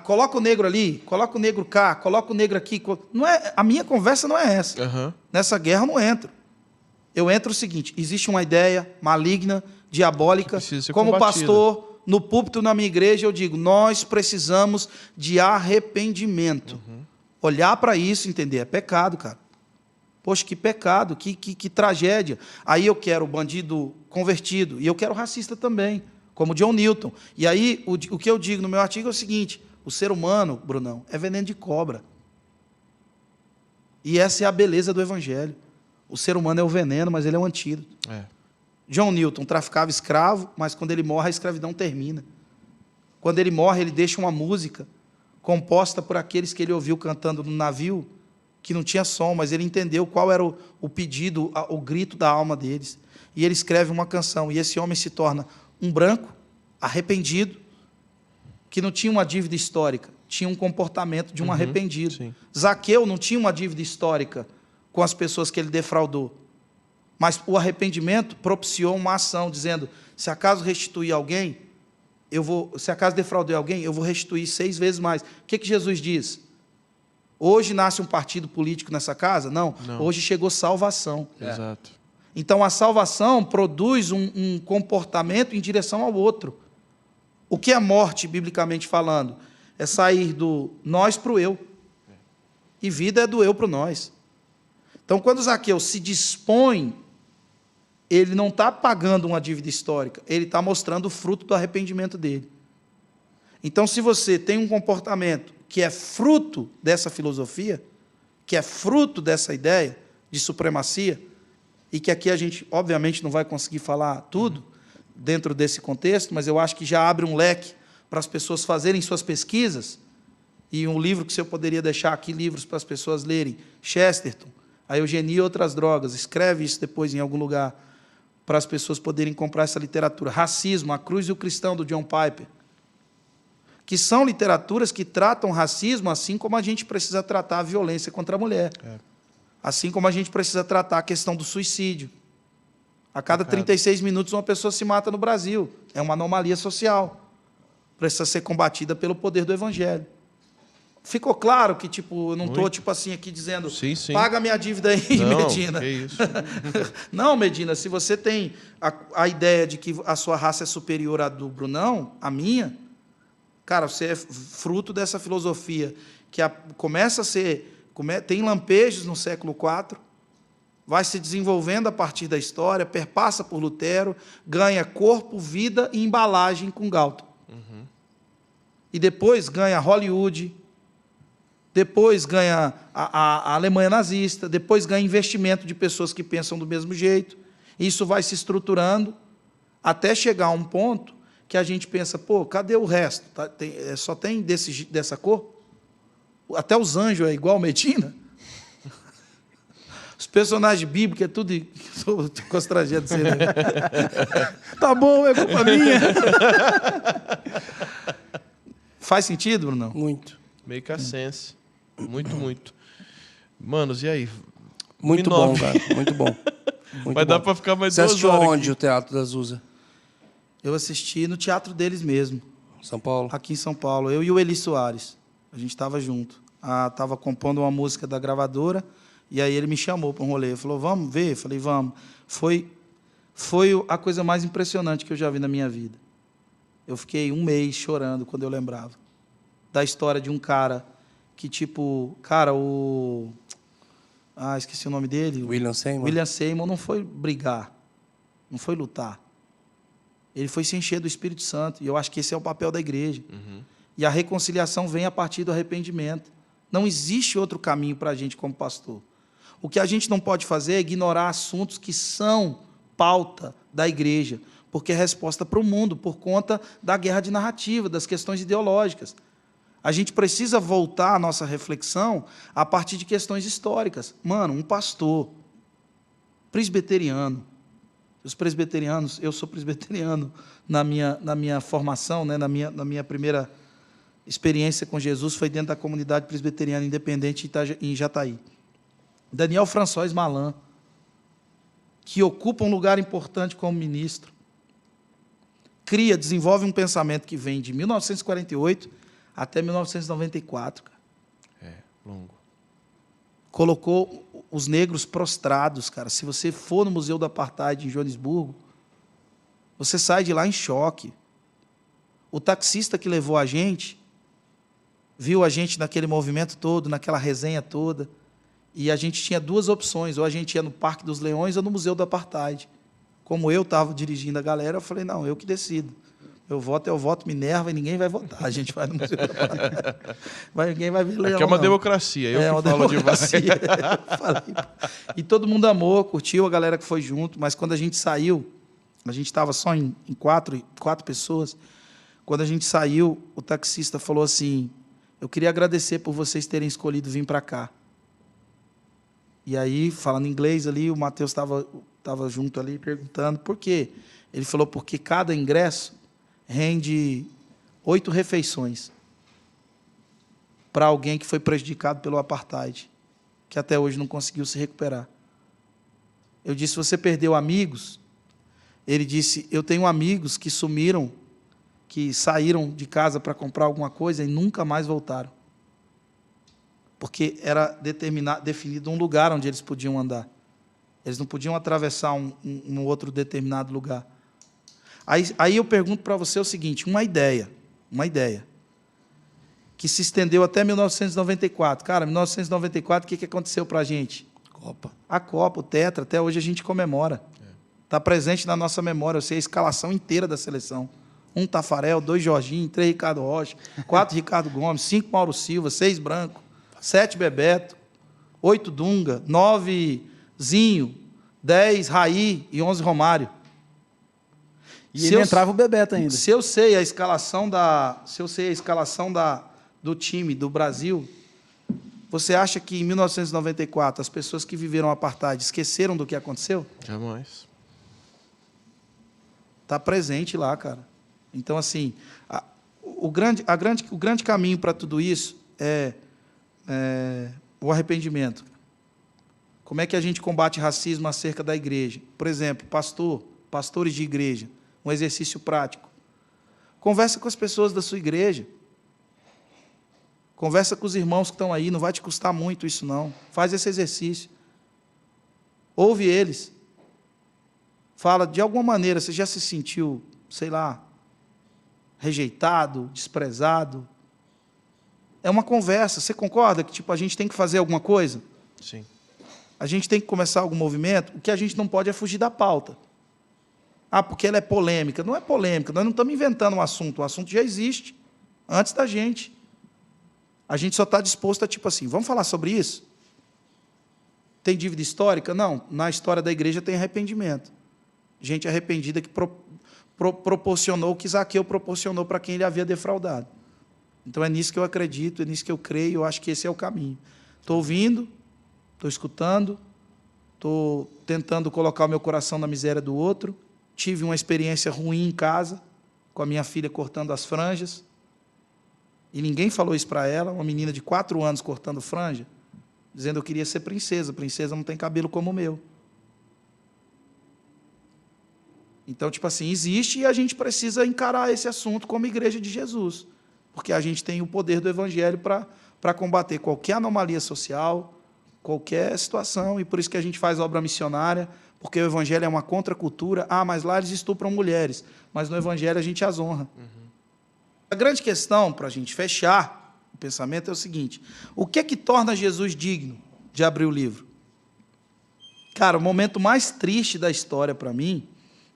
coloca o negro ali, coloca o negro cá, coloca o negro aqui. Não é, a minha conversa não é essa. Aham. Nessa guerra eu não entro. Eu entro o seguinte, existe uma ideia maligna, diabólica, Que precisa ser como combatida. pastor, no púlpito na minha igreja, eu digo, nós precisamos de arrependimento. Olhar para isso e entender, é pecado, cara. Poxa, que pecado, que tragédia. Aí eu quero o bandido convertido, e eu quero o racista também, como John Newton. E aí, o que eu digo no meu artigo é o seguinte, o ser humano, Brunão, é veneno de cobra. E essa é a beleza do evangelho. O ser humano é o veneno, mas ele é o antídoto. É. John Newton traficava escravo, mas quando ele morre, a escravidão termina. Quando ele morre, ele deixa uma música composta por aqueles que ele ouviu cantando no navio, que não tinha som, mas ele entendeu qual era o pedido, o grito da alma deles. E ele escreve uma canção, e esse homem se torna um branco, arrependido, que não tinha uma dívida histórica, tinha um comportamento de um arrependido. sim. Zaqueu não tinha uma dívida histórica com as pessoas que ele defraudou. Mas o arrependimento propiciou uma ação, dizendo, se acaso restituir alguém, se acaso defraudei alguém, eu vou restituir 6 vezes mais. O que Jesus diz? Hoje nasce um partido político nessa casa? Não. Hoje chegou salvação. Exato. Então, a salvação produz um comportamento em direção ao outro. O que é morte, biblicamente falando? É sair do nós para o eu. E vida é do eu para o nós. Então, quando Zaqueu se dispõe, ele não está pagando uma dívida histórica, ele está mostrando o fruto do arrependimento dele. Então, se você tem um comportamento que é fruto dessa filosofia, que é fruto dessa ideia de supremacia, e que aqui a gente, obviamente, não vai conseguir falar tudo, dentro desse contexto, mas eu acho que já abre um leque para as pessoas fazerem suas pesquisas. E um livro que eu poderia deixar aqui, livros para as pessoas lerem, Chesterton, A Eugenia e Outras Drogas, escreve isso depois em algum lugar, para as pessoas poderem comprar essa literatura. Racismo, A Cruz e o Cristão, do John Piper, que são literaturas que tratam racismo assim como a gente precisa tratar a violência contra a mulher. Assim como a gente precisa tratar a questão do suicídio. A cada 36 minutos uma pessoa se mata no Brasil. É uma anomalia social. Precisa ser combatida pelo poder do Evangelho. Ficou claro que, tipo, eu não estou, tipo assim, aqui dizendo, Sim, sim. paga minha dívida aí, Não, Medina. que isso. Não, Medina, se você tem a ideia de que a sua raça é superior à do Brunão, a minha, cara, você é fruto dessa filosofia que começa a ser, tem lampejos no século IV, vai se desenvolvendo a partir da história, perpassa por Lutero, ganha corpo, vida e embalagem com Galton. E depois ganha Hollywood, depois ganha a Alemanha nazista, depois ganha investimento de pessoas que pensam do mesmo jeito. Isso vai se estruturando até chegar a um ponto que a gente pensa, pô, cadê o resto? Só tem dessa cor? Até os anjos é igual Medina? Os personagens bíblicos é tudo... Estou constrangido de ser... Né? Tá bom, é culpa minha. Faz sentido, Bruno? Muito. Make a sense. Muito, muito. Manos, e aí? Muito bom, cara. Muito bom. Muito Vai bom. dar para ficar mais Você 2 assistiu horas onde aqui. o Teatro da Azusa? Eu assisti no teatro deles mesmo, São Paulo? aqui em São Paulo. Eu e o Eli Soares. A gente estava junto. Estava compondo uma música da gravadora, e aí ele me chamou para um rolê. Ele falou, vamos ver? Eu falei, vamos. Foi a coisa mais impressionante que eu já vi na minha vida. Eu fiquei 1 mês chorando quando eu lembrava da história de um cara que, tipo, cara, esqueci o nome dele. William Seymour? William Seymour não foi brigar, não foi lutar. Ele foi se encher do Espírito Santo, e eu acho que esse é o papel da igreja. E a reconciliação vem a partir do arrependimento. Não existe outro caminho para a gente como pastor. O que a gente não pode fazer é ignorar assuntos que são pauta da igreja, porque é resposta para o mundo, por conta da guerra de narrativa, das questões ideológicas. A gente precisa voltar a nossa reflexão a partir de questões históricas. Mano, um pastor presbiteriano, os presbiterianos, eu sou presbiteriano na minha formação, né, na minha primeira experiência com Jesus foi dentro da comunidade presbiteriana independente em Jataí. Daniel François Malan, que ocupa um lugar importante como ministro, desenvolve um pensamento que vem de 1948 até 1994. Cara. Longo. Colocou os negros prostrados, cara. Se você for no Museu do Apartheid em Joanesburgo, você sai de lá em choque. O taxista que levou a gente, viu a gente naquele movimento todo, naquela resenha toda, e a gente tinha 2 opções, ou a gente ia no Parque dos Leões ou no Museu do Apartheid. Como eu estava dirigindo a galera, eu falei, não, eu que decido. Eu voto Minerva e ninguém vai votar. A gente vai no Museu do Apartheid. Ninguém vai ver leão, Aqui é uma não. democracia, eu que falo de você. Eu falei. E todo mundo amou, curtiu, a galera que foi junto, mas quando a gente saiu, a gente estava só em 4 pessoas, quando a gente saiu, o taxista falou assim, eu queria agradecer por vocês terem escolhido vir para cá. E aí, falando inglês ali, o Matheus estava junto ali perguntando por quê. Ele falou, porque cada ingresso rende 8 refeições para alguém que foi prejudicado pelo apartheid, que até hoje não conseguiu se recuperar. Eu disse, você perdeu amigos? Ele disse, eu tenho amigos que sumiram, que saíram de casa para comprar alguma coisa e nunca mais voltaram. Porque era definido um lugar onde eles podiam andar. Eles não podiam atravessar um outro determinado lugar. Aí eu pergunto para você o seguinte, uma ideia, que se estendeu até 1994. Cara, 1994, o que aconteceu para a gente? Copa. A Copa, o Tetra, até hoje a gente comemora. Está presente na nossa memória, eu sei a escalação inteira da seleção. 1 Tafarel, 2 Jorginho, 3 Ricardo Rocha, 4 Ricardo Gomes, 5 Mauro Silva, 6 Branco, 7 Bebeto, 8 Dunga, 9 Zinho, 10 Raí e 11 Romário. E ele entrava o Bebeto ainda. Se eu sei a escalação do time do Brasil, você acha que em 1994 as pessoas que viveram o apartheid esqueceram do que aconteceu? Jamais. Está presente lá, cara. Então, assim, o grande caminho para tudo isso é o arrependimento. Como é que a gente combate racismo acerca da igreja? Por exemplo, pastores de igreja, um exercício prático. Conversa com as pessoas da sua igreja. Conversa com os irmãos que estão aí, não vai te custar muito isso não. Faz esse exercício. Ouve eles. Fala, de alguma maneira, você já se sentiu, sei lá, rejeitado, desprezado? É uma conversa. Você concorda que tipo, a gente tem que fazer alguma coisa? Sim. A gente tem que começar algum movimento? O que a gente não pode é fugir da pauta. Ah, porque ela é polêmica. Não é polêmica, nós não estamos inventando um assunto. O assunto já existe, antes da gente. A gente só está disposto a, tipo assim, vamos falar sobre isso? Tem dívida histórica? Não. Na história da igreja tem arrependimento. Gente arrependida que proporcionou o que Zaqueu proporcionou para quem ele havia defraudado. Então, é nisso que eu acredito, é nisso que eu creio, eu acho que esse é o caminho. Estou ouvindo, estou escutando, estou tentando colocar o meu coração na miséria do outro. Tive uma experiência ruim em casa, com a minha filha cortando as franjas, e ninguém falou isso para ela, uma menina de 4 anos cortando franja, dizendo que eu queria ser princesa. Princesa não tem cabelo como o meu. Então, tipo assim, existe e a gente precisa encarar esse assunto como igreja de Jesus, porque a gente tem o poder do Evangelho para combater qualquer anomalia social, qualquer situação, e por isso que a gente faz obra missionária, porque o Evangelho é uma contracultura. Ah, mas lá eles estupram mulheres, mas no Evangelho a gente as honra. A grande questão, para a gente fechar o pensamento, é o seguinte: o que é que torna Jesus digno de abrir o livro? Cara, o momento mais triste da história para mim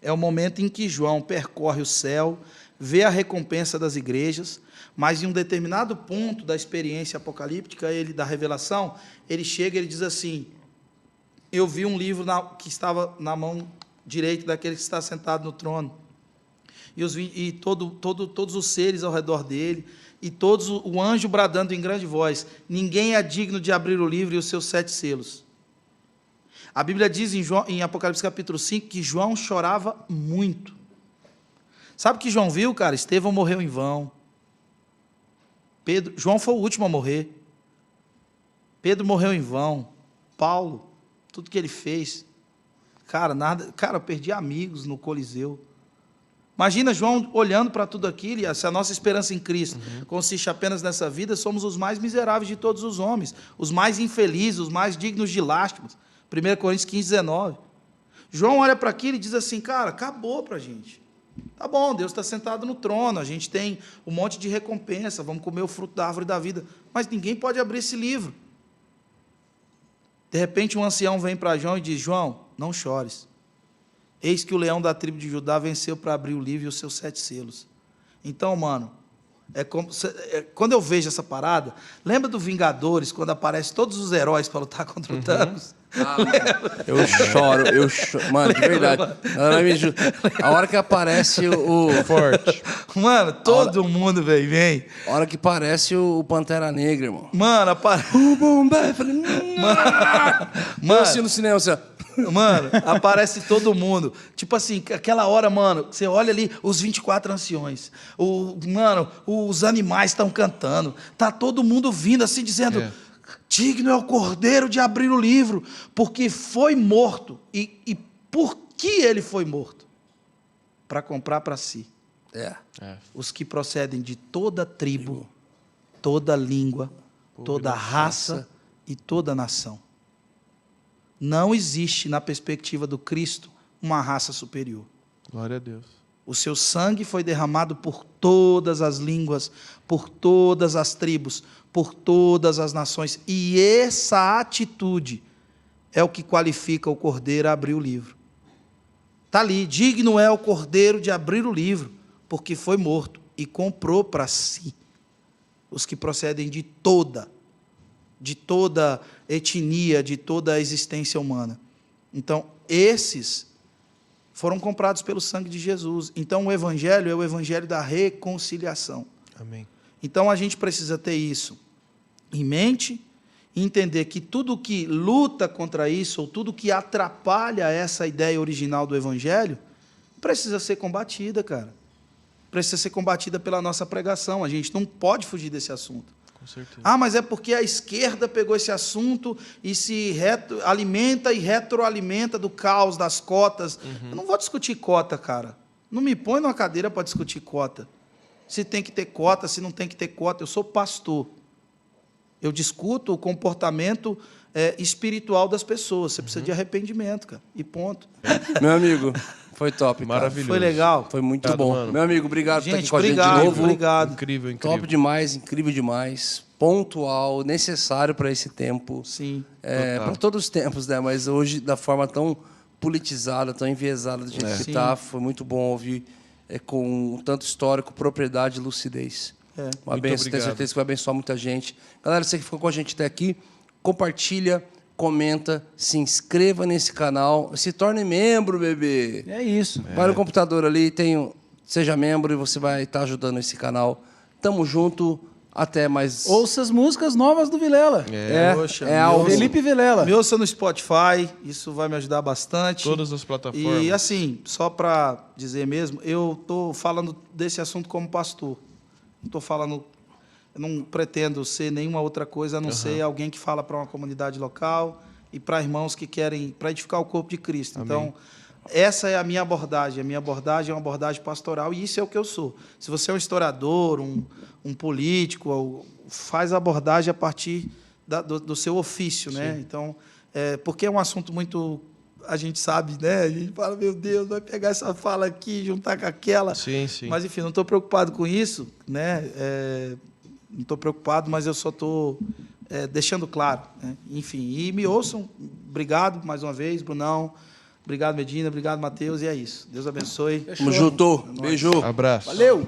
é o momento em que João percorre o céu, vê a recompensa das igrejas, mas em um determinado ponto da experiência apocalíptica, da revelação, ele chega e ele diz assim: eu vi um livro que estava na mão direita daquele que está sentado no trono, e todos os seres ao redor dele, e o anjo bradando em grande voz: ninguém é digno de abrir o livro e os seus 7 selos. A Bíblia diz em Apocalipse capítulo 5 que João chorava muito. Sabe o que João viu, cara? Estevão morreu em vão. João foi o último a morrer. Pedro morreu em vão. Paulo, tudo que ele fez. Cara, eu perdi amigos no Coliseu. Imagina João olhando para tudo aquilo, e se a nossa esperança em Cristo consiste apenas nessa vida, somos os mais miseráveis de todos os homens, os mais infelizes, os mais dignos de lástimas. 1 Coríntios 15, 19. João olha para aquilo e diz assim: cara, acabou para a gente. Tá bom, Deus está sentado no trono, a gente tem um monte de recompensa, vamos comer o fruto da árvore da vida, mas ninguém pode abrir esse livro. De repente, um ancião vem para João e diz: João, não chores. Eis que o leão da tribo de Judá venceu para abrir o livro e os seus 7 selos. Então, mano, quando eu vejo essa parada, lembra do Vingadores, quando aparecem todos os heróis para lutar contra o Thanos? Eu choro. Mano, de verdade. A hora que aparece o Forte. Mano, todo mundo, velho, vem. A hora que aparece o Pantera Negra, irmão. Mano, aparece. O Bombay, falei, Mano, assim no cinema, assim, ó. Mano, aparece todo mundo. Tipo assim, aquela hora, mano, você olha ali, os 24 anciões. Mano, os animais estão cantando. Tá todo mundo vindo assim, dizendo: digno é o Cordeiro de abrir o livro, porque foi morto. E por que ele foi morto? Para comprar para si os que procedem de toda tribo, toda língua, toda raça e toda nação. Não existe, na perspectiva do Cristo, uma raça superior. Glória a Deus. O seu sangue foi derramado por todas as línguas, por todas as tribos, por todas as nações. E essa atitude é o que qualifica o Cordeiro a abrir o livro. Está ali: digno é o Cordeiro de abrir o livro, porque foi morto e comprou para si os que procedem de toda etnia, de toda a existência humana. Então, esses foram comprados pelo sangue de Jesus. Então, o evangelho é o evangelho da reconciliação. Amém. Então, a gente precisa ter isso em mente e entender que tudo que luta contra isso, ou tudo que atrapalha essa ideia original do evangelho, precisa ser combatida, cara. Precisa ser combatida pela nossa pregação. A gente não pode fugir desse assunto. Com certeza. Ah, mas é porque a esquerda pegou esse assunto e se alimenta e retroalimenta do caos das cotas. Eu não vou discutir cota, cara. Não me põe numa cadeira para discutir cota. Se tem que ter cota, se não tem que ter cota. Eu sou pastor. Eu discuto o comportamento espiritual das pessoas. Você precisa de arrependimento, cara. E ponto. Meu amigo, foi top, cara. Maravilhoso. Foi legal. Foi muito Obrigado, bom. mano. Meu amigo, obrigado por estar aqui Gente, com a gente de obrigado, novo. obrigado. Incrível, incrível. Top demais, incrível demais. Pontual, necessário para esse tempo. Sim. Para todos os tempos, né? Mas hoje, da forma tão politizada, tão enviesada do jeito que Sim. está, foi muito bom ouvir com tanto histórico, propriedade e lucidez. Uma Muito benção, tenho obrigado. certeza que vai abençoar muita gente. Galera, você que ficou com a gente até aqui, compartilha, comenta, se inscreva nesse canal, se torne membro, bebê. É isso. Vai no computador ali, seja membro e você vai estar ajudando esse canal. Tamo junto, até mais. Ouça as músicas novas do Vilela. Poxa, ao Felipe Vilela. Me ouça no Spotify, isso vai me ajudar bastante. Todas as plataformas. E assim, só para dizer mesmo, eu estou falando desse assunto como pastor. Não estou falando, eu não pretendo ser nenhuma outra coisa a não ser alguém que fala para uma comunidade local e para irmãos que querem, para edificar o corpo de Cristo. Amém. Então, essa é a minha abordagem. A minha abordagem é uma abordagem pastoral e isso é o que eu sou. Se você é um historiador, um político, faz a abordagem a partir do seu ofício, né? Então, porque é um assunto muito... A gente sabe, né? A gente fala, meu Deus, vai pegar essa fala aqui, juntar com aquela. Sim, sim. Mas, enfim, não estou preocupado com isso, né? Não estou preocupado, mas eu só estou deixando claro, né? Enfim, e me ouçam. Obrigado mais uma vez, Brunão. Obrigado, Medina. Obrigado, Matheus. E é isso. Deus abençoe. Tamo junto. Beijo. Abraço. Valeu!